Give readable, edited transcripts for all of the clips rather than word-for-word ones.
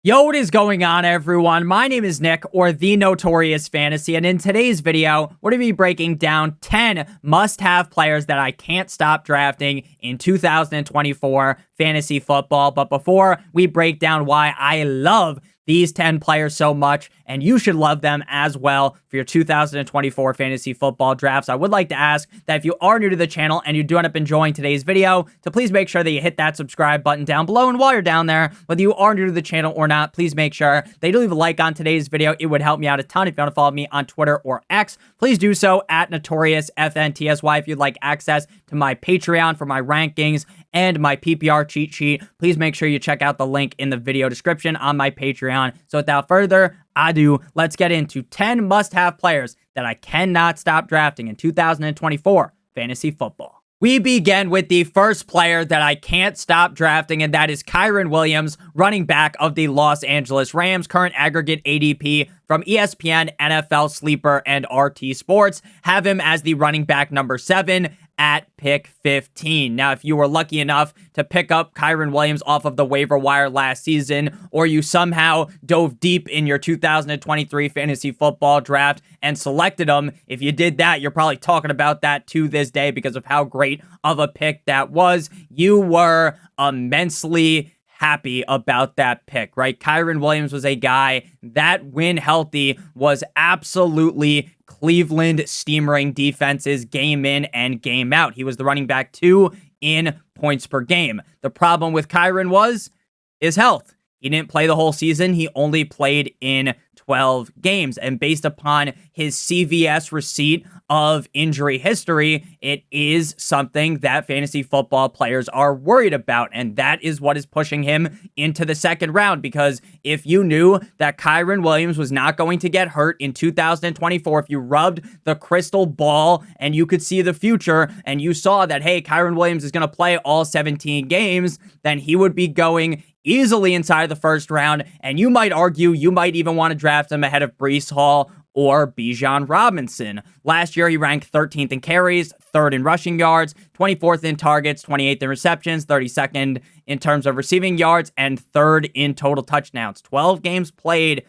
Yo, what is going on, everyone? My name is Nick, or The Notorious Fantasy, and in today's video, we're going to be breaking down 10 must-have players that I can't stop drafting in 2024 fantasy football. But before we break down why I love these 10 players so much, and you should love them as well for your 2024 fantasy football drafts, I would like to ask that if you are new to the channel and you do end up enjoying today's video, to please make sure that you hit that subscribe button down below. And while you're down there, whether you are new to the channel or not, please make sure that you leave a like on today's video. It would help me out a ton. If you want to follow me on Twitter or X, please do so at NotoriousFantasy. If you'd like access to my Patreon for my rankings and my PPR cheat sheet, please make sure you check out the link in the video description on my Patreon. So without further ado, let's get into 10 must-have players that I cannot stop drafting in 2024 fantasy football. We begin with the first player that I can't stop drafting, and that is Kyren Williams, running back of the Los Angeles Rams. Current aggregate ADP from ESPN, NFL Sleeper, and RT Sports have him as the running back number 7 at pick 15. Now, if you were lucky enough to pick up Kyren Williams off of the waiver wire last season, or you somehow dove deep in your 2023 fantasy football draft and selected him, if you did that, you're probably talking about that to this day because of how great of a pick that was. You were immensely happy about that pick, right? Kyren Williams was a guy that, when healthy, was absolutely Cleveland steamering defenses game in and game out. He was the running back 2 in points per game. The problem with Kyren was his health. He didn't play the whole season. He only played in 12 games. And based upon his CVS receipt of injury history, it is something that fantasy football players are worried about. And that is what is pushing him into the second round. Because if you knew that Kyren Williams was not going to get hurt in 2024, if you rubbed the crystal ball and you could see the future and you saw that, hey, Kyren Williams is going to play all 17 games, then he would be going easily inside the first round, and you might argue you might even want to draft him ahead of Breece Hall or Bijan Robinson. Last year, he ranked 13th in carries, 3rd in rushing yards, 24th in targets, 28th in receptions, 32nd in terms of receiving yards, and 3rd in total touchdowns. 12 games played,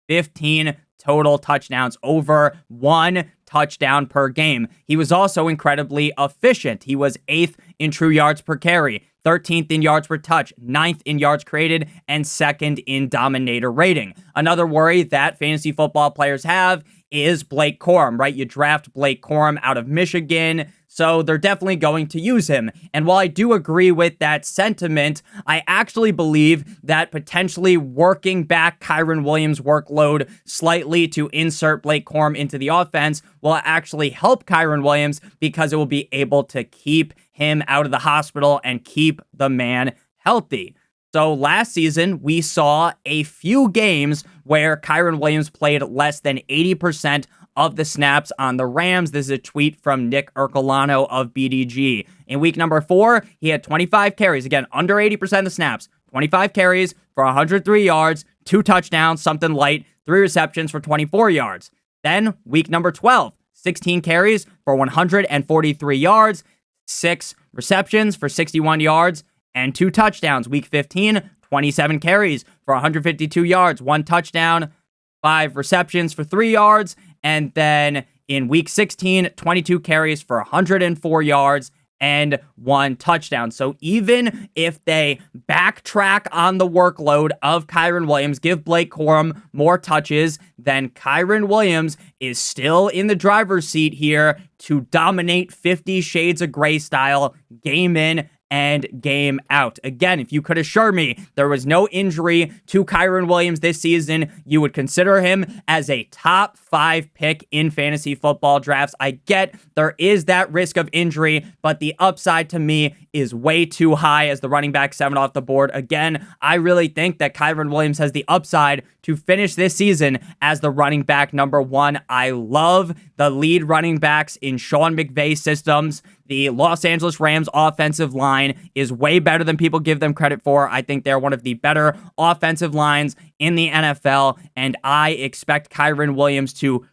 15 total touchdowns, over 1 touchdown per game. He was also incredibly efficient. He was 8th in true yards per carry, 13th in yards per touch, 9th in yards created, and 2nd in dominator rating. Another worry that fantasy football players have is Blake Corum, right? You draft Blake Corum out of Michigan, so they're definitely going to use him. And while I do agree with that sentiment, I actually believe that potentially working back Kyren Williams' workload slightly to insert Blake Corum into the offense will actually help Kyren Williams because it will be able to keep him out of the hospital and keep the man healthy. So last season, we saw a few games where Kyren Williams played less than 80% of the snaps on the Rams. This is a tweet from Nick Ercolano of BDG. In week number 4, he had 25 carries. Again, under 80% of the snaps. 25 carries for 103 yards, 2 touchdowns, something light, 3 receptions for 24 yards. Then, week number 12, 16 carries for 143 yards, 6 receptions for 61 yards, and 2 touchdowns. Week 15, 27 carries for 152 yards, 1 touchdown, 5 receptions for 3 yards. And then in week 16, 22 carries for 104 yards and 1 touchdown. So even if they backtrack on the workload of Kyren Williams, give Blake Corum more touches, then Kyren Williams is still in the driver's seat here to dominate 50 Shades of Grey style game in and game out. Again, if you could assure me there was no injury to Kyren Williams this season, you would consider him as a top 5 pick in fantasy football drafts. I get there is that risk of injury, but the upside to me is way too high as the running back 7 off the board. Again, I really think that Kyren Williams has the upside to finish this season as the running back number 1. I love the lead running backs in Sean McVay systems. The Los Angeles Rams offensive line is way better than people give them credit for. I think they're one of the better offensive lines in the NFL, and I expect Kyren Williams to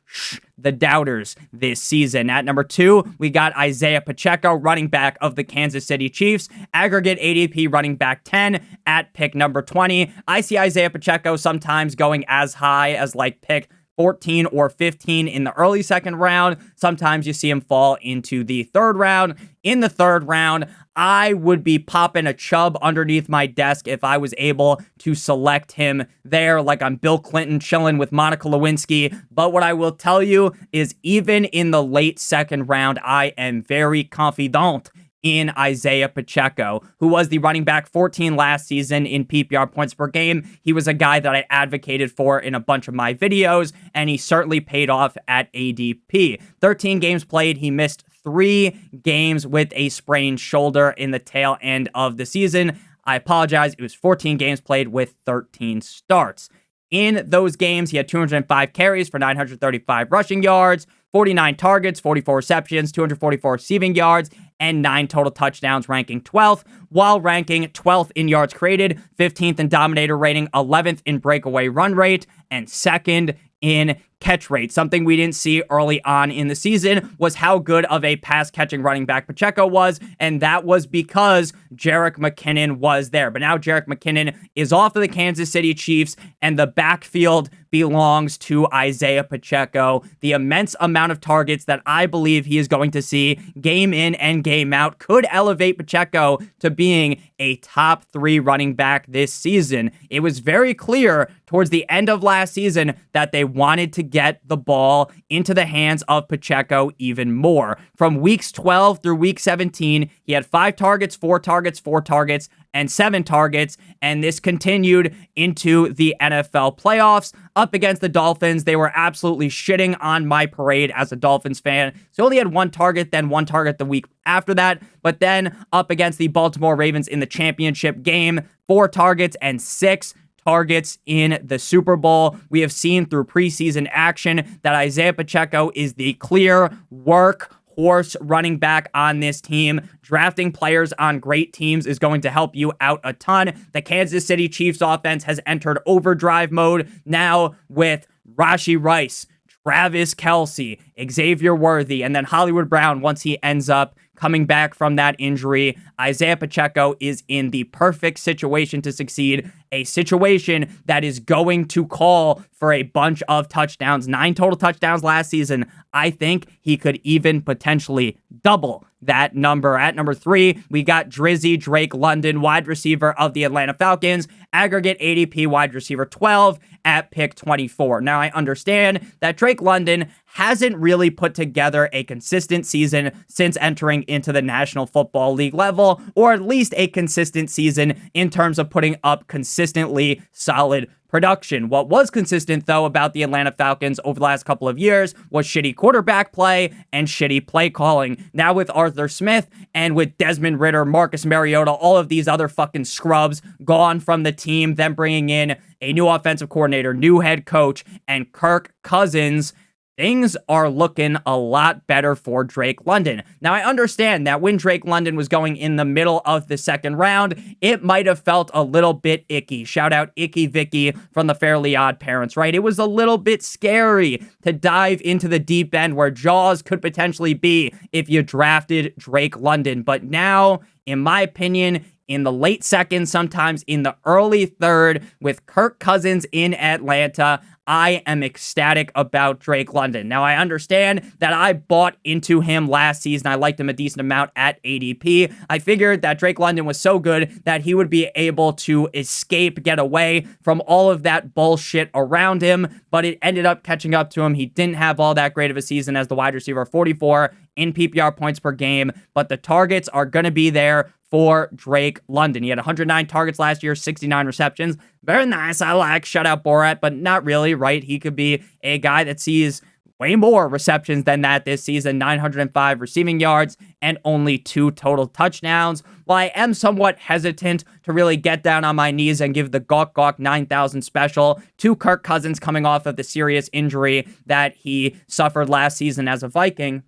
the doubters this season. At number 2, we got Isiah Pacheco, running back of the Kansas City Chiefs, aggregate ADP running back 10 at pick number 20. I see Isiah Pacheco sometimes going as high as like pick 14 or 15 in the early second round. Sometimes you see him fall into the third round. In the third round, I would be popping a chub underneath my desk if I was able to select him there, like I'm Bill Clinton chilling with Monica Lewinsky. But what I will tell you is even in the late second round, I am very confident in Isiah Pacheco, who was the running back 14 last season in PPR points per game. He was a guy that I advocated for in a bunch of my videos, and he certainly paid off at ADP. 13 games played, he missed 3 games with a sprained shoulder in the tail end of the season. I apologize, it was 14 games played with 13 starts. In those games, he had 205 carries for 935 rushing yards, 49 targets, 44 receptions, 244 receiving yards, and 9 total touchdowns, ranking 12th, while ranking 12th in yards created, 15th in dominator rating, 11th in breakaway run rate, and 2nd in catch rate. Something we didn't see early on in the season was how good of a pass-catching running back Pacheco was, and that was because Jerick McKinnon was there. But now Jerick McKinnon is off of the Kansas City Chiefs, and the backfield belongs to Isiah Pacheco. The immense amount of targets that I believe he is going to see game in and game out could elevate Pacheco to being a top 3 running back this season. It was very clear towards the end of last season that they wanted to get the ball into the hands of Pacheco even more. From weeks 12 through week 17, he had 5 targets, 4 targets, 4 targets, and 7 targets, and this continued into the NFL playoffs. Up against the Dolphins, they were absolutely shitting on my parade as a Dolphins fan. So only had 1 target, then 1 target the week after that, but then up against the Baltimore Ravens in the championship game, 4 targets and 6 targets in the Super Bowl. We have seen through preseason action that Isiah Pacheco is the clear workhorse running back on this team. Drafting players on great teams is going to help you out a ton. The Kansas City Chiefs offense has entered overdrive mode now with Rashee Rice, Travis Kelce, Xavier Worthy, and then Hollywood Brown once he ends up coming back from that injury. Isiah Pacheco is in the perfect situation to succeed, a situation that is going to call for a bunch of touchdowns, 9 total touchdowns last season. I think he could even potentially double that number. At number 3, we got Drizzy Drake London, wide receiver of the Atlanta Falcons, aggregate ADP wide receiver 12 at pick 24. Now, I understand that Drake London hasn't really put together a consistent season since entering into the National Football League level, or at least a consistent season in terms of putting up consistently solid production. What was consistent, though, about the Atlanta Falcons over the last couple of years was shitty quarterback play and shitty play calling. Now with Arthur Smith and with Desmond Ridder, Marcus Mariota, all of these other fucking scrubs gone from the team, them bringing in a new offensive coordinator, new head coach, and Kirk Cousins, things are looking a lot better for Drake London. Now, I understand that when Drake London was going in the middle of the second round, it might have felt a little bit icky. Shout out Icky Vicky from the Fairly Odd Parents, right? It was a little bit scary to dive into the deep end where Jaws could potentially be if you drafted Drake London. But now, in my opinion, in the late second, sometimes in the early third, with Kirk Cousins in Atlanta, I am ecstatic about Drake London. Now, I understand that I bought into him last season. I liked him a decent amount at ADP. I figured that Drake London was so good that he would be able to escape, get away from all of that bullshit around him, but it ended up catching up to him. He didn't have all that great of a season as the wide receiver, 44 in PPR points per game, but the targets are going to be there for Drake London. He had 109 targets last year, 69 receptions. Very nice. I like. Shout out Borat, but not really, right? He could be a guy that sees way more receptions than that this season, 905 receiving yards and only 2 total touchdowns. While I am somewhat hesitant to really get down on my knees and give the Gawk Gawk 9000 special to Kirk Cousins coming off of the serious injury that he suffered last season as a Viking,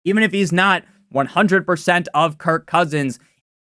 even if he's not 100% of Kirk Cousins.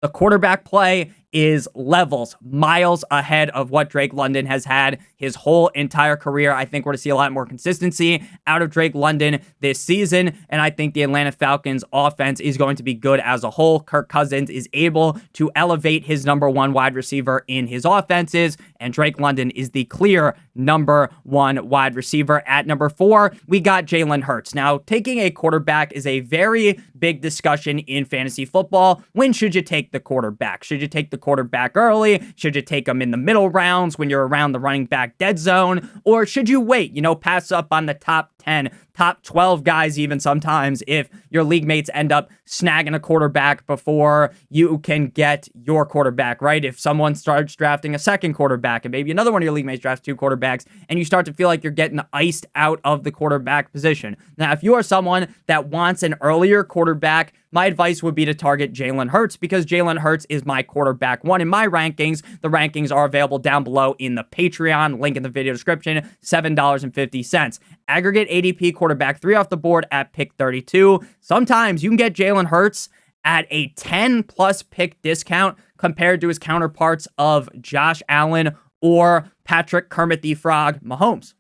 The quarterback play is levels, miles ahead of what Drake London has had his whole entire career. I think we're going to see a lot more consistency out of Drake London this season, and I think the Atlanta Falcons offense is going to be good as a whole. Kirk Cousins is able to elevate his number one wide receiver in his offenses, and Drake London is the clear number one wide receiver. At number 4, we got Jalen Hurts. Now, taking a quarterback is a very big discussion in fantasy football. When should you take the quarterback? Should you take the quarterback early? Should you take him in the middle rounds when you're around the running back dead zone? Or should you wait, pass up on the top 10, top 12 guys even sometimes if your league mates end up snagging a quarterback before you can get your quarterback, right? If someone starts drafting a second quarterback and maybe another one of your league mates drafts 2 quarterbacks and you start to feel like you're getting iced out of the quarterback position. Now, if you are someone that wants an earlier quarterback, my advice would be to target Jalen Hurts because Jalen Hurts is my quarterback 1 in my rankings. The rankings are available down below in the Patreon, link in the video description, $7.50. Aggregate ADP quarterback 3 off the board at pick 32. Sometimes you can get Jalen Hurts at a 10 plus pick discount compared to his counterparts of Josh Allen or Patrick Kermit the Frog Mahomes.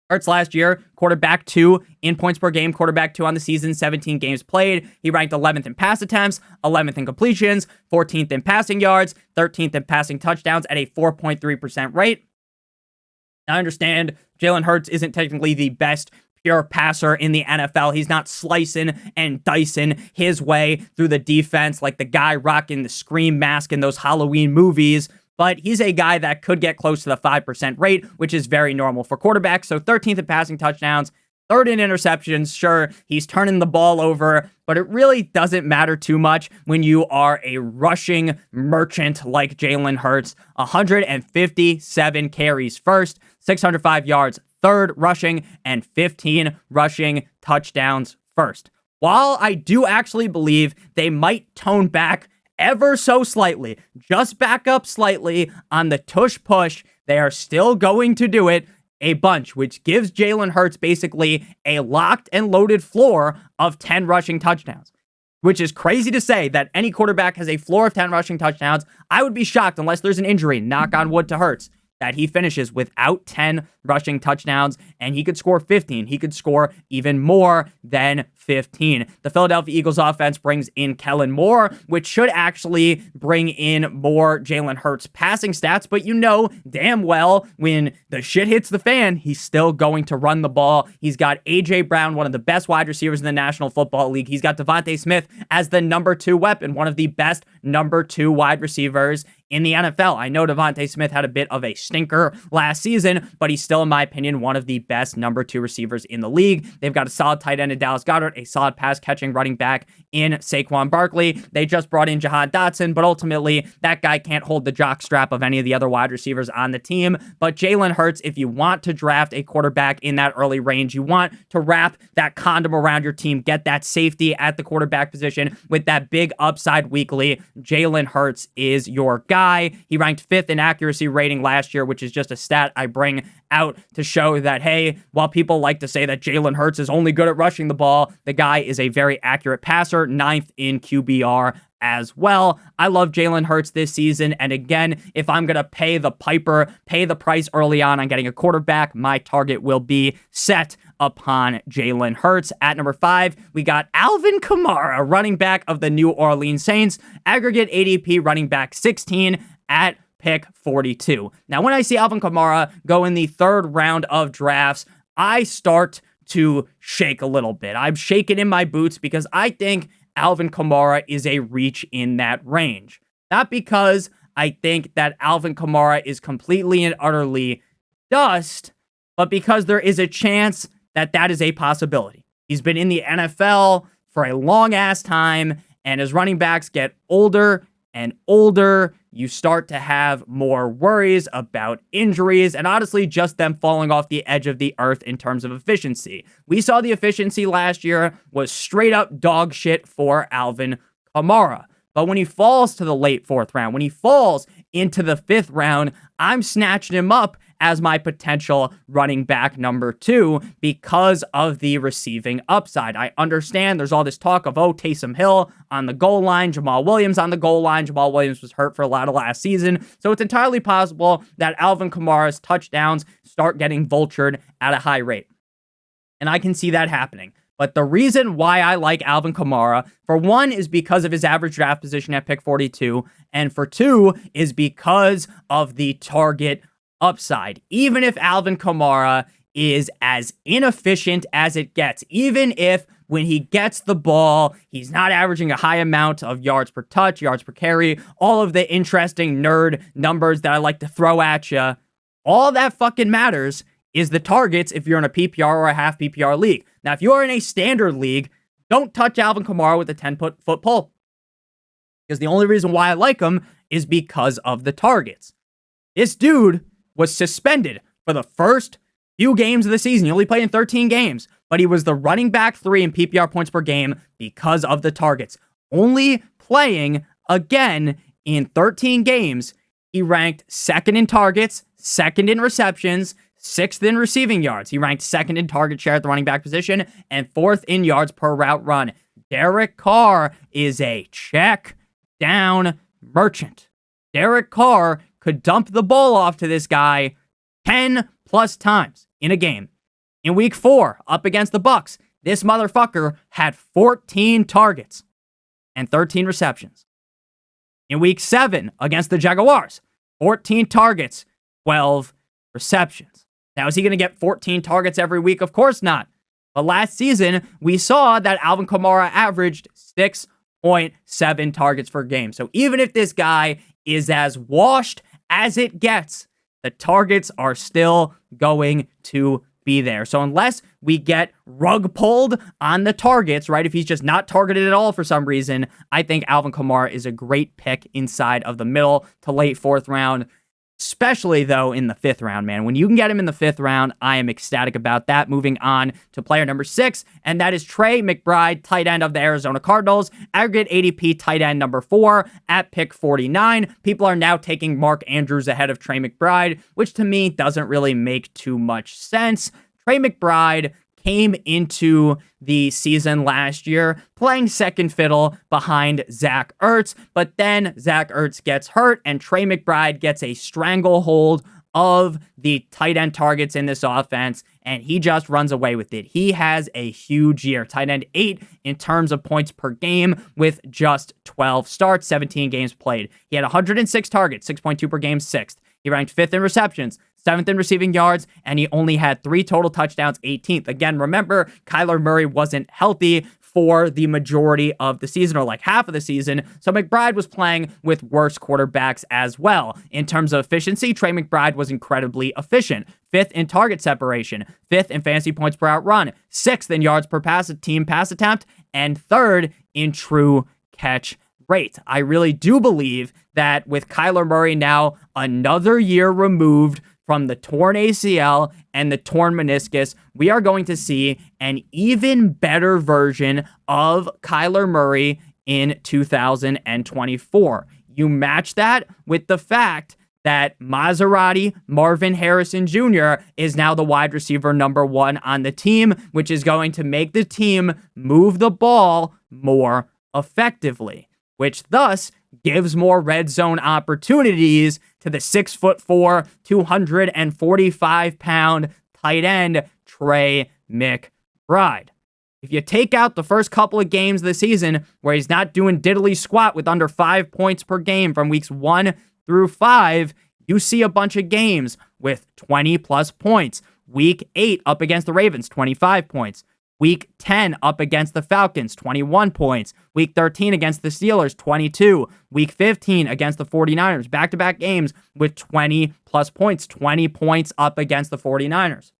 Hurts last year, quarterback 2 in points per game, quarterback 2 on the season, 17 games played. He ranked 11th in pass attempts, 11th in completions, 14th in passing yards, 13th in passing touchdowns at a 4.3% rate. Now, I understand Jalen Hurts isn't technically the best pure passer in the NFL. He's not slicing and dicing his way through the defense like the guy rocking the Scream mask in those Halloween movies. But he's a guy that could get close to the 5% rate, which is very normal for quarterbacks. So 13th in passing touchdowns, 3rd in interceptions. Sure, he's turning the ball over, but it really doesn't matter too much when you are a rushing merchant like Jalen Hurts. 157 carries first, 605 yards, 3rd rushing, and 15 rushing touchdowns first. While I do actually believe they might tone back ever so slightly, just back up slightly on the tush push, they are still going to do it a bunch, which gives Jalen Hurts basically a locked and loaded floor of 10 rushing touchdowns, which is crazy to say that any quarterback has a floor of 10 rushing touchdowns. I would be shocked unless there's an injury, knock on wood to Hurts, that he finishes without 10 rushing touchdowns, and he could score 15. He could score even more than 15. The Philadelphia Eagles offense brings in Kellen Moore, which should actually bring in more Jalen Hurts passing stats, but damn well when the shit hits the fan, he's still going to run the ball. He's got A.J. Brown, one of the best wide receivers in the National Football League. He's got Devontae Smith as the number 2 weapon, one of the best number 2 wide receivers in the NFL. I know Devontae Smith had a bit of a stinker last season, but he's still, in my opinion, one of the best number 2 receivers in the league. They've got a solid tight end in Dallas Goedert, a solid pass-catching running back in Saquon Barkley. They just brought in Jahan Dotson, but ultimately, that guy can't hold the jock strap of any of the other wide receivers on the team. But Jalen Hurts, if you want to draft a quarterback in that early range, you want to wrap that condom around your team, get that safety at the quarterback position with that big upside weekly, Jalen Hurts is your guy. He ranked 5th in accuracy rating last year, which is just a stat I bring out to show that, hey, while people like to say that Jalen Hurts is only good at rushing the ball, the guy is a very accurate passer, 9th in QBR as well. I love Jalen Hurts this season, and again, if I'm going to pay the price early on getting a quarterback, my target will be set upon Jalen Hurts. At number 5, we got Alvin Kamara, running back of the New Orleans Saints, aggregate ADP running back 16 at pick 42. Now, when I see Alvin Kamara go in the 3rd round of drafts, I start to shake a little bit. I'm shaking in my boots because I think Alvin Kamara is a reach in that range. Not because I think that Alvin Kamara is completely and utterly dust, but because there is a chance that that is a possibility. He's been in the NFL for a long-ass time, and as running backs get older and older, you start to have more worries about injuries and honestly just them falling off the edge of the earth in terms of efficiency. We saw the efficiency last year was straight up dog shit for Alvin Kamara. But when he falls to the late 4th round, when he falls into the 5th round, I'm snatching him up as my potential running back number 2 because of the receiving upside. I understand there's all this talk of, Taysom Hill on the goal line, Jamal Williams on the goal line. Jamal Williams was hurt for a lot of last season, so it's entirely possible that Alvin Kamara's touchdowns start getting vultured at a high rate. And I can see that happening. But the reason why I like Alvin Kamara, for one, is because of his average draft position at pick 42, and for two, is because of the target upside. Even if Alvin Kamara is as inefficient as it gets, even if when he gets the ball, he's not averaging a high amount of yards per touch, yards per carry, all of the interesting nerd numbers that I like to throw at you, all that fucking matters is the targets if you're in a PPR or a half PPR league. Now, if you are in a standard league, don't touch Alvin Kamara with a 10-foot pole. Because the only reason why I like him is because of the targets. This dude was suspended for the first few games of the season. He only played in 13 games, but he was the running back 3 in PPR points per game because of the targets. Only playing again in 13 games, he ranked 2nd in targets, 2nd in receptions, 6th in receiving yards. He ranked 2nd in target share at the running back position and 4th in yards per route run. Derek Carr is a check down merchant. Derek Carr could dump the ball off to this guy 10 plus times in a game. In week 4, up against the Bucs, this motherfucker had 14 targets and 13 receptions. In week 7, against the Jaguars, 14 targets, 12 receptions. Now, is he going to get 14 targets every week? Of course not. But last season, we saw that Alvin Kamara averaged 6.7 targets per game. So even if this guy is as washed as it gets, the targets are still going to be there. So unless we get rug pulled on the targets, right, if he's just not targeted at all for some reason, I think Alvin Kamara is a great pick inside of the middle to late 4th round. Especially, though, in the 5th round, man. When you can get him in the 5th round, I am ecstatic about that. Moving on to player number 6, and that is Trey McBride, tight end of the Arizona Cardinals. Aggregate ADP tight end number 4 at pick 49. People are now taking Mark Andrews ahead of Trey McBride, which to me doesn't really make too much sense. Trey McBride came into the season last year playing second fiddle behind Zach Ertz, but then Zach Ertz gets hurt and Trey McBride gets a stranglehold of the tight end targets in this offense, and he just runs away with it. He has a huge year. Tight end 8 in terms of points per game with just 12 starts, 17 games played. He had 106 targets, 6.2 per game, 6th. He ranked 5th in receptions, 7th in receiving yards, and he only had 3 total touchdowns, 18th. Again, remember, Kyler Murray wasn't healthy for the majority of the season, or like half of the season, so McBride was playing with worse quarterbacks as well. In terms of efficiency, Trey McBride was incredibly efficient. 5th in target separation, 5th in fantasy points per out run, 6th in yards per team pass attempt, and 3rd in true catch rate. I really do believe that with Kyler Murray now another year removed from the torn ACL and the torn meniscus, we are going to see an even better version of Kyler Murray in 2024. You match that with the fact that Maserati Marvin Harrison Jr. is now the wide receiver number 1 on the team, which is going to make the team move the ball more effectively, which thus gives more red zone opportunities to the 6'4", 245-pound tight end, Trey McBride. If you take out the first couple of games of the season where he's not doing diddly squat with under 5 points per game from weeks 1 through 5, you see a bunch of games with 20-plus points. Week 8 up against the Ravens, 25 points. Week 10 up against the Falcons, 21 points. Week 13 against the Steelers, 22. Week 15 against the 49ers. Back-to-back games with 20-plus points. 20 points up against the 49ers.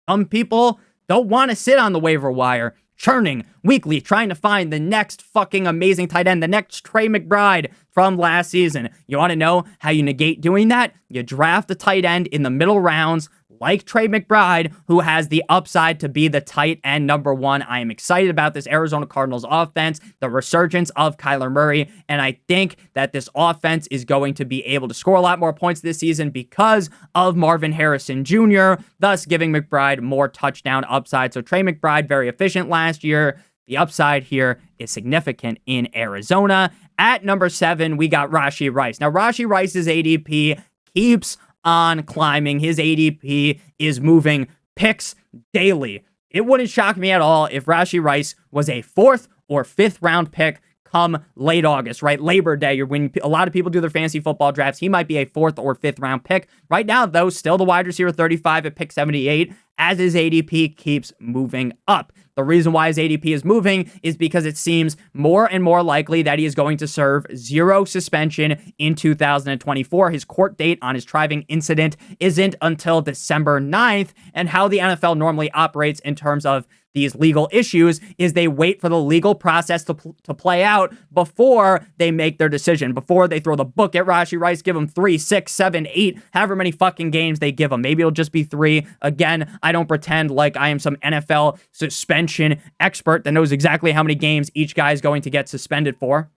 Some people don't want to sit on the waiver wire, churning weekly, trying to find the next fucking amazing tight end, the next Trey McBride from last season. You want to know how you negate doing that? You draft the tight end in the middle rounds, like Trey McBride, who has the upside to be the tight end number one. I am excited about this Arizona Cardinals offense, the resurgence of Kyler Murray, and I think that this offense is going to be able to score a lot more points this season because of Marvin Harrison Jr., thus giving McBride more touchdown upside. So Trey McBride, very efficient last year. The upside here is significant in Arizona. At number 7, we got Rashee Rice. Now, Rashee Rice's ADP keeps on climbing. His ADP is moving picks daily. It wouldn't shock me at all if Rashee Rice was a 4th or 5th round pick come late August, right? Labor Day, when a lot of people do their fantasy football drafts, he might be a 4th or 5th round pick. Right now, though, still the wide receiver 35 at pick 78, as his ADP keeps moving up. The reason why his ADP is moving is because it seems more and more likely that he is going to serve 0 suspension in 2024. His court date on his driving incident isn't until December 9th, and how the NFL normally operates in terms of these legal issues is they wait for the legal process to play out before they make their decision, before they throw the book at Rashee Rice, give him 3, 6, 7, 8, however many fucking games they give him. Maybe it'll just be 3. Again, I don't pretend like I am some NFL suspension expert that knows exactly how many games each guy is going to get suspended for.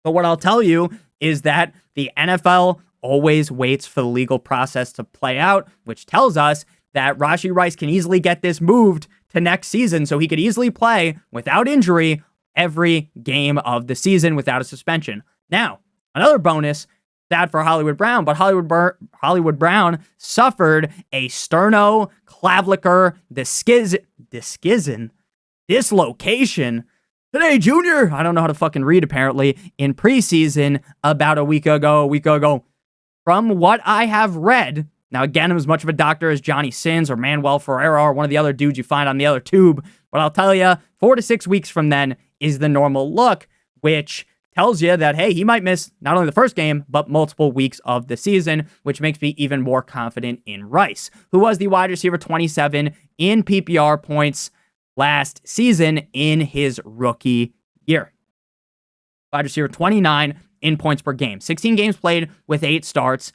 But what I'll tell you is that the NFL always waits for the legal process to play out, which tells us that Rashee Rice can easily get this moved to next season, so he could easily play without injury every game of the season without a suspension. Now, another bonus, sad for Hollywood Brown, but Hollywood Brown suffered a sternoclavicular dislocation today, Junior. I don't know how to fucking read, apparently, in preseason about a week ago. From what I have read, now, again, I'm as much of a doctor as Johnny Sins or Manuel Ferreira or one of the other dudes you find on the other tube. But I'll tell you, 4 to 6 weeks from then is the normal look, which tells you that, hey, he might miss not only the first game, but multiple weeks of the season, which makes me even more confident in Rice, who was the wide receiver 27 in PPR points last season in his rookie year. Wide receiver 29 in points per game. 16 games played with 8 starts.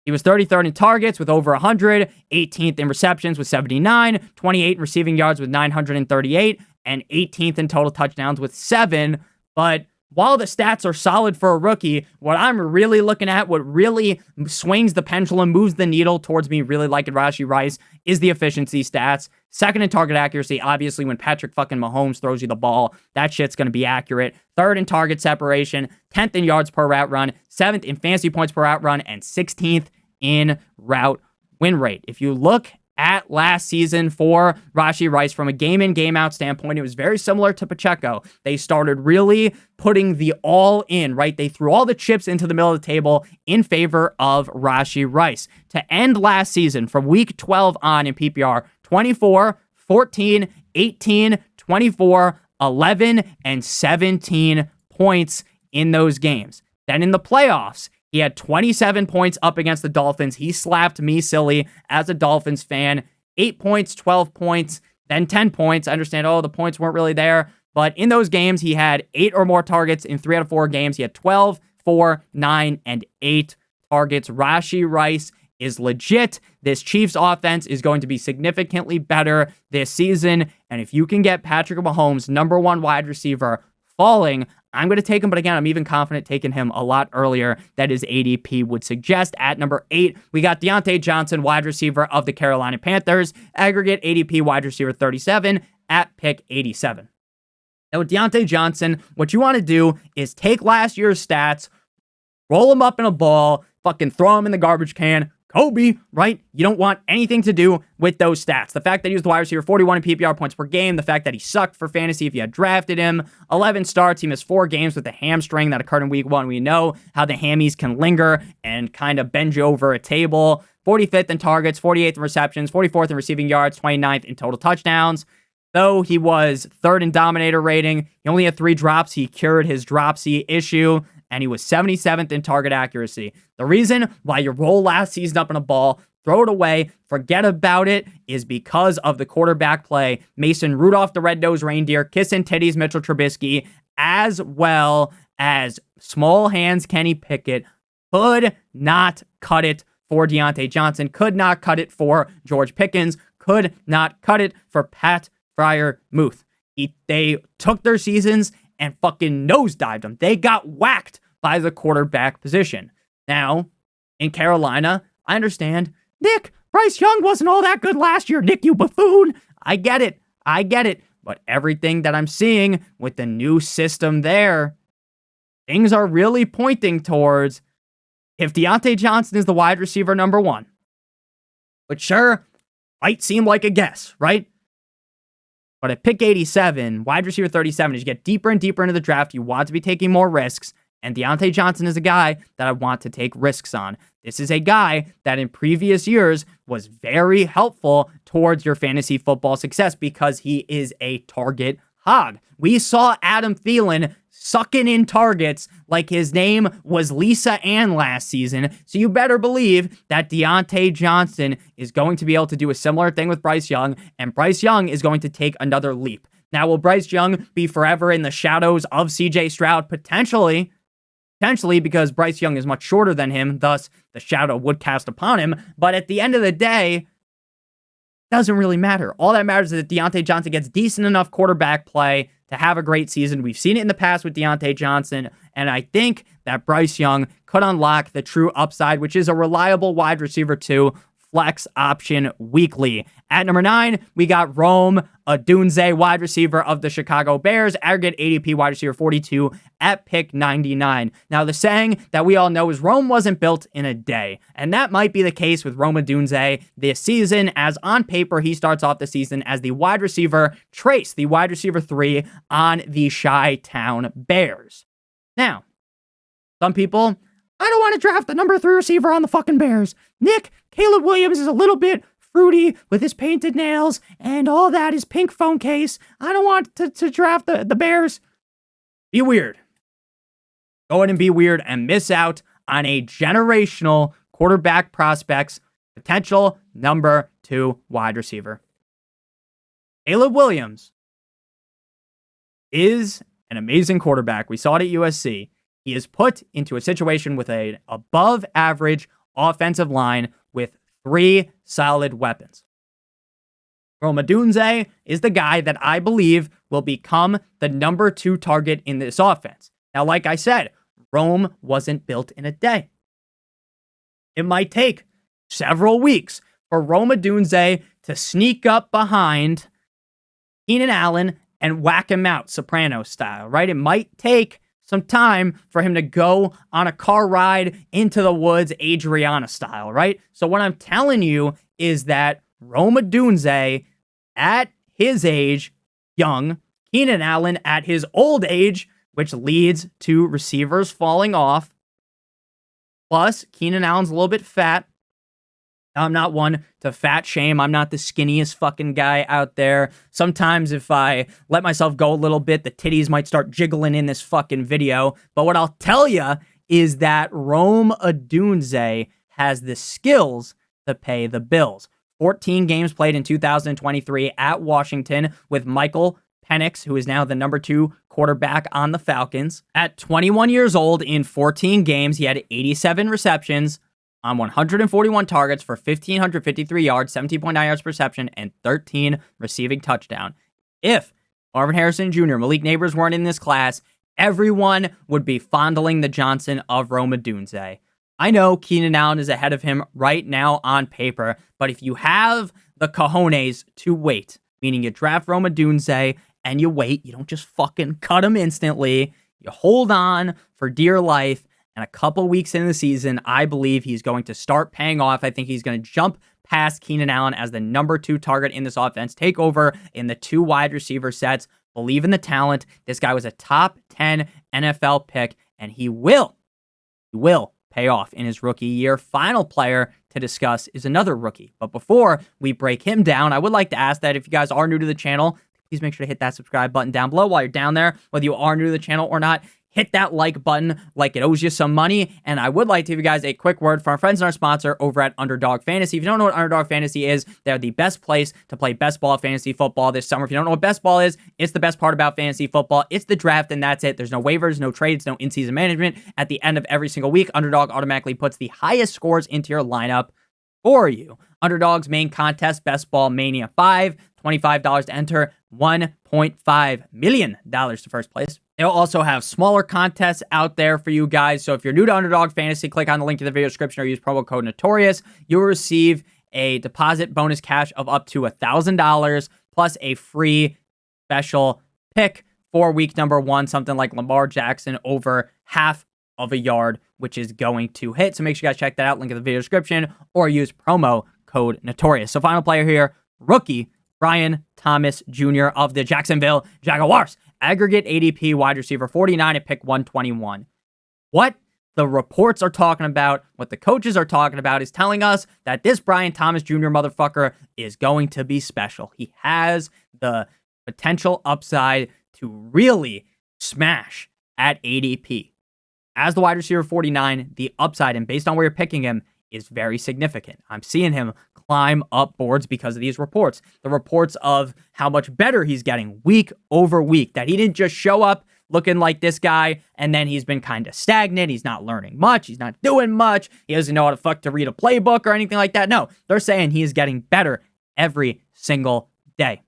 He was 33rd in targets with over 100, 18th in receptions with 79, 28th in receiving yards with 938, and 18th in total touchdowns with 7. But while the stats are solid for a rookie, what I'm really looking at, what really swings the pendulum, moves the needle towards me really liking Rashee Rice, is the efficiency stats. 2nd in target accuracy, obviously, when Patrick fucking Mahomes throws you the ball, that shit's going to be accurate. 3rd in target separation, 10th in yards per route run, 7th in fantasy points per route run, and 16th in route win rate. If you look at last season for Rashee Rice from a game in, game out standpoint, it was very similar to Pacheco. They started really putting the all in, right? They threw all the chips into the middle of the table in favor of Rashee Rice. To end last season, from week 12 on in PPR, 24, 14, 18, 24, 11, and 17 points in those games. Then in the playoffs, he had 27 points up against the Dolphins. He slapped me silly as a Dolphins fan. 8 points, 12 points, then 10 points. I understand, the points weren't really there. But in those games, he had 8 or more targets in 3 out of 4 games. He had 12, 4, 9, and 8 targets. Rashee Rice is legit. This Chiefs offense is going to be significantly better this season. And if you can get Patrick Mahomes, number 1 wide receiver, falling, I'm going to take him, but again, I'm even confident taking him a lot earlier than his ADP would suggest. At number 8, we got Diontae Johnson, wide receiver of the Carolina Panthers, aggregate ADP wide receiver 37 at pick 87. Now with Diontae Johnson, what you want to do is take last year's stats, roll them up in a ball, fucking throw them in the garbage can, Kobe, right? You don't want anything to do with those stats. The fact that he was the wide receiver 41 in PPR points per game, the fact that he sucked for fantasy if you had drafted him, 11 starts, he missed 4 games with a hamstring that occurred in week 1. We know how the hammies can linger and kind of bend you over a table. 45th in targets, 48th in receptions, 44th in receiving yards, 29th in total touchdowns. Though he was 3rd in dominator rating, he only had 3 drops. He cured his dropsy issue, and he was 77th in target accuracy. The reason why you roll last season up in a ball, throw it away, forget about it, is because of the quarterback play. Mason Rudolph, the red-nosed reindeer, kissing titties Mitchell Trubisky, as well as small hands Kenny Pickett, could not cut it for Diontae Johnson, could not cut it for George Pickens, could not cut it for Pat Freiermuth. They took their seasons and fucking nosedived them. They got whacked by the quarterback position. Now, in Carolina, I understand, Nick, Bryce Young wasn't all that good last year, Nick, you buffoon. I get it. But everything that I'm seeing with the new system there, things are really pointing towards if Diontae Johnson is the wide receiver number 1, which sure might seem like a guess, right? But at pick 87, wide receiver 37, as you get deeper and deeper into the draft, you want to be taking more risks. And Diontae Johnson is a guy that I want to take risks on. This is a guy that in previous years was very helpful towards your fantasy football success because he is a target hog. We saw Adam Thielen sucking in targets like his name was Lisa Ann last season. So you better believe that Diontae Johnson is going to be able to do a similar thing with Bryce Young, and Bryce Young is going to take another leap. Now, will Bryce Young be forever in the shadows of CJ Stroud? Potentially, because Bryce Young is much shorter than him, thus the shadow would cast upon him. But at the end of the day, doesn't really matter. All that matters is that Diontae Johnson gets decent enough quarterback play to have a great season. We've seen it in the past with Diontae Johnson, and I think that Bryce Young could unlock the true upside, which is a reliable wide receiver 2 flex option weekly. At number 9, we got Rome Odunze, wide receiver of the Chicago Bears, aggregate ADP wide receiver 42 at pick 99. Now, the saying that we all know is Rome wasn't built in a day, and that might be the case with Rome Odunze this season, as on paper, he starts off the season as the wide receiver Trace, the wide receiver 3 on the Chi-Town Bears. Now, some people, I don't want to draft the number 3 receiver on the fucking Bears. Nick, Caleb Williams is a little bit fruity with his painted nails and all that, his pink phone case. I don't want to draft the Bears. Be weird. Go ahead and be weird and miss out on a generational quarterback prospect's potential number 2 wide receiver. Caleb Williams is an amazing quarterback. We saw it at USC. He is put into a situation with an above-average offensive line with 3 solid weapons. Rome Odunze is the guy that I believe will become the number 2 target in this offense. Now, like I said, Rome wasn't built in a day. It might take several weeks for Rome Odunze to sneak up behind Keenan Allen and whack him out, Soprano style, right? It might take some time for him to go on a car ride into the woods, Adriana style, right? So what I'm telling you is that Rome Odunze, at his age, young, Keenan Allen at his old age, which leads to receivers falling off. Plus, Keenan Allen's a little bit fat. I'm not one to fat shame. I'm not the skinniest fucking guy out there. Sometimes if I let myself go a little bit, the titties might start jiggling in this fucking video. But what I'll tell you is that Rome Odunze has the skills to pay the bills. 14 games played in 2023 at Washington with Michael Penix, who is now the number 2 quarterback on the Falcons. At 21 years old, in 14 games, he had 87 receptions on 141 targets for 1,553 yards, 17.9 yards per reception, and 13 receiving touchdown. If Marvin Harrison Jr., Malik Neighbors weren't in this class, everyone would be fondling the Johnson of Rome Odunze. I know Keenan Allen is ahead of him right now on paper, but if you have the cojones to wait, meaning you draft Rome Odunze and you wait, you don't just fucking cut him instantly, you hold on for dear life, and a couple weeks into the season, I believe he's going to start paying off. I think he's going to jump past Keenan Allen as the number 2 target in this offense, take over in the 2 wide receiver sets, believe in the talent. This guy was a top 10 NFL pick, and he will pay off in his rookie year. Final player to discuss is another rookie. But before we break him down, I would like to ask that if you guys are new to the channel, please make sure to hit that subscribe button down below while you're down there. Whether you are new to the channel or not, hit that like button like it owes you some money. And I would like to give you guys a quick word from our friends and our sponsor over at Underdog Fantasy. If you don't know what Underdog Fantasy is, they're the best place to play best ball fantasy football this summer. If you don't know what best ball is, it's the best part about fantasy football. It's the draft, and that's it. There's no waivers, no trades, no in-season management. At the end of every single week, Underdog automatically puts the highest scores into your lineup for you. Underdog's main contest, Best Ball Mania 5, $25 to enter, $1.5 million to first place. They'll also have smaller contests out there for you guys. So if you're new to Underdog Fantasy, click on the link in the video description or use promo code Notorious. You'll receive a deposit bonus cash of up to $1,000 plus a free special pick for week number 1, something like Lamar Jackson over half of a yard, which is going to hit. So make sure you guys check that out. Link in the video description or use promo code Notorious. So final player here, rookie Brian Thomas Jr. of the Jacksonville Jaguars. Aggregate ADP wide receiver 49 at pick 121. What the reports are talking about, what the coaches are talking about, is telling us that this Brian Thomas Jr. motherfucker is going to be special. He has the potential upside to really smash at ADP. As the wide receiver 49, the upside, and based on where you're picking him, is very significant. I'm seeing him climb up boards because of these reports. The reports of how much better he's getting week over week, that he didn't just show up looking like this guy and then he's been kind of stagnant. He's not learning much. He's not doing much. He doesn't know how to fuck to read a playbook or anything like that. No, they're saying he is getting better every single day.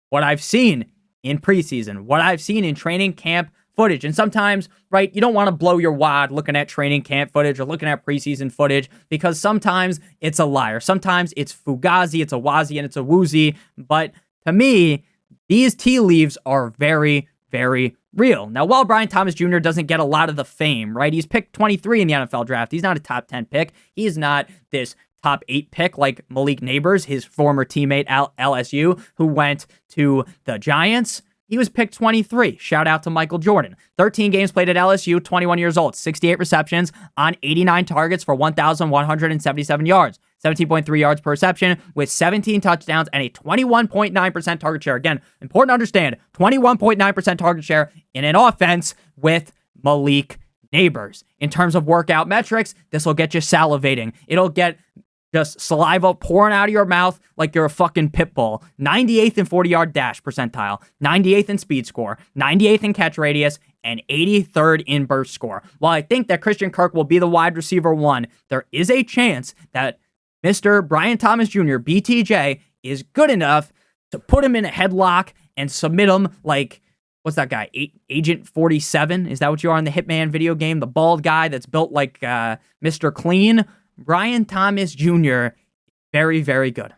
What I've seen in preseason, what I've seen in training camp footage. And sometimes, right, you don't want to blow your wad looking at training camp footage or looking at preseason footage, because sometimes it's a liar. Sometimes it's fugazi, it's a wazi, and it's a woozy. But to me, these tea leaves are very, very real. Now, while Brian Thomas Jr. doesn't get a lot of the fame, right, he's picked 23 in the NFL draft. He's not a top 10 pick. He is not this top 8 pick like Malik Neighbors, his former teammate at LSU, who went to the Giants. He was picked 23. Shout out to Michael Jordan. 13 games played at LSU, 21 years old, 68 receptions on 89 targets for 1,177 yards, 17.3 yards per reception with 17 touchdowns and a 21.9% target share. Again, important to understand, 21.9% target share in an offense with Malik Neighbors. In terms of workout metrics, this will get you salivating. It'll get just saliva pouring out of your mouth like you're a fucking pit bull. 98th in 40-yard dash percentile, 98th in speed score, 98th in catch radius, and 83rd in burst score. While I think that Christian Kirk will be the wide receiver 1, there is a chance that Mr. Brian Thomas Jr., BTJ, is good enough to put him in a headlock and submit him like, what's that guy, Agent 47? Is that what you are in the Hitman video game? The bald guy that's built like Mr. Clean? Brian Thomas Jr., very, very good.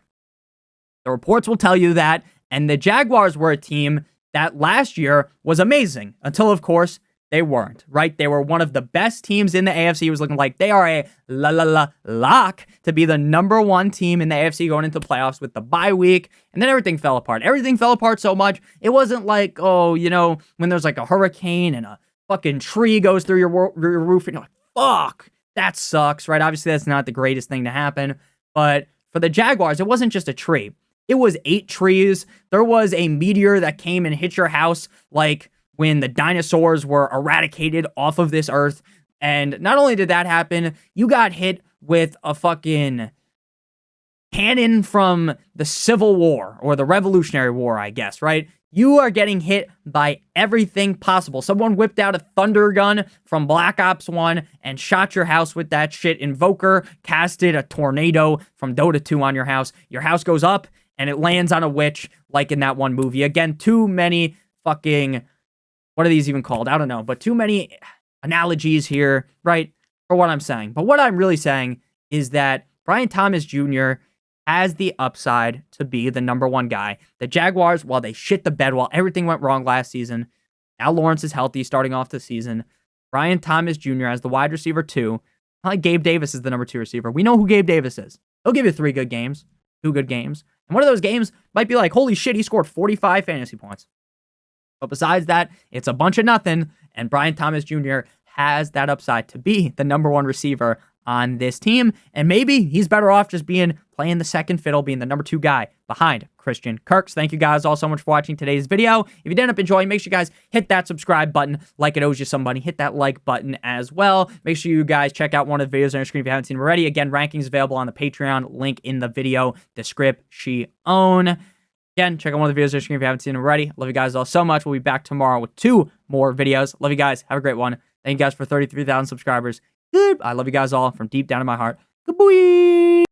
The reports will tell you that, and the Jaguars were a team that last year was amazing, until, of course, they weren't, right? They were one of the best teams in the AFC. It was looking like they are a lock to be the number 1 team in the AFC going into the playoffs with the bye week, and then everything fell apart. Everything fell apart so much, it wasn't like, oh, you know, when there's like a hurricane and a fucking tree goes through your roof, and you're like, fuck. That sucks, right? Obviously, that's not the greatest thing to happen. But for the Jaguars, it wasn't just a tree. It was 8 trees. There was a meteor that came and hit your house like when the dinosaurs were eradicated off of this earth. And not only did that happen, you got hit with a fucking cannon from the Civil War or the Revolutionary War, I guess, right? You are getting hit by everything possible. Someone whipped out a thunder gun from Black Ops 1 and shot your house with that shit. Invoker casted a tornado from Dota 2 on your house. Your house goes up and it lands on a witch like in that one movie. Again, too many fucking, what are these even called? I don't know, but too many analogies here, right, for what I'm saying. But what I'm really saying is that Brian Thomas Jr. has the upside to be the number 1 guy. The Jaguars, while they shit the bed, while everything went wrong last season, now Lawrence is healthy starting off the season. Brian Thomas Jr. as the wide receiver 2. Not like Gabe Davis is the number 2 receiver. We know who Gabe Davis is. He'll give you 3 good games, 2 good games. And one of those games might be like, holy shit, he scored 45 fantasy points. But besides that, it's a bunch of nothing. And Brian Thomas Jr. has that upside to be the number 1 receiver on this team. And maybe he's better off just playing the second fiddle, being the number 2 guy behind Christian Kirk. Thank you guys all so much for watching today's video. If you did end up enjoying, make sure you guys hit that subscribe button like it owes you some money. Hit that like button as well. Make sure you guys check out one of the videos on your screen if you haven't seen them already. Again, rankings available on the Patreon, link in the video description. Again, check out one of the videos on your screen if you haven't seen them already. Love you guys all so much. We'll be back tomorrow with 2 more videos. Love you guys. Have a great one. Thank you guys for 33,000 subscribers. I love you guys all from deep down in my heart. Good boy.